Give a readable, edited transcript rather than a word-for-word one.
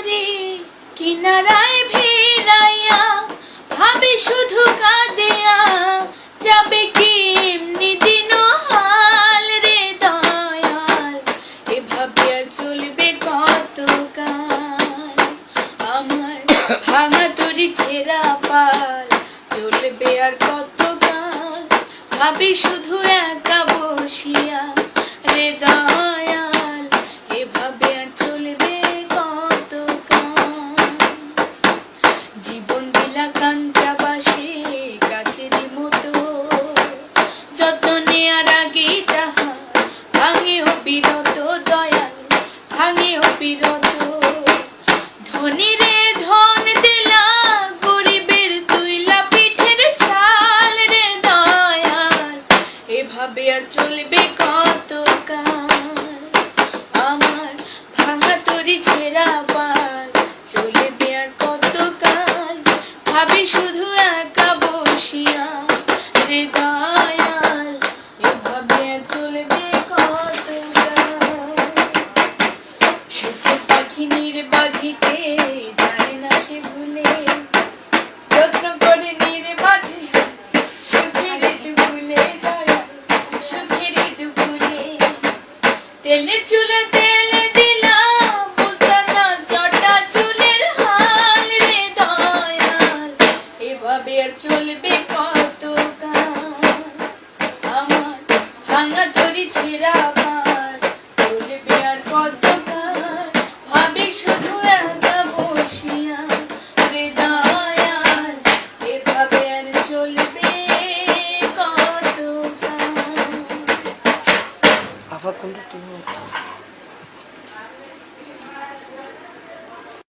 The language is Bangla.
নদী কিনারায় ভিড়াইয়া ভাবে শুধু কাঁদিয়া যাবে কি এমনি দিন হাল রে দয়াল এভাবে আর চলবে কতকাল আমার ভাঙা তরি ছেঁড়া পাল চলবে আর কতকাল ভাবি শুধু একা বসিয়া রে দয়াল এভাবে আর চলবে কতকাল জীবন দিলা কাঞ্চা বাসে কাছেরই মতো যতনে আর আগে তাহা ভাঙে অবিরত দয়াল ভাঙে অবিরত ধনী রে ধন দিলা গরিবের তুইলা পিঠের সাল রে দয়াল এভাবে আর চলবে কতকাল আমার ভাঙা তরি ছেঁড়া পাল চলবে আর কতকাল ভাবি শুধু একা বসিয়া রে দয়াল এভাবে আর চলবে কতকাল সুখের পাখি নির্বাধিতে যায় না সে ভুলে যত্ন করে নির্বাধি সুখের দুপুরে দয়াল সুখের দুপুরে তেলের চুলে তেল দিলাম বুঝলা চটা চুলের হাল রে দয়াল এভাবে আর চলবে কতকাল আমার ভাঙা তরি ছেঁড়া পাল চলবে আর কতকাল ভাবি শুধু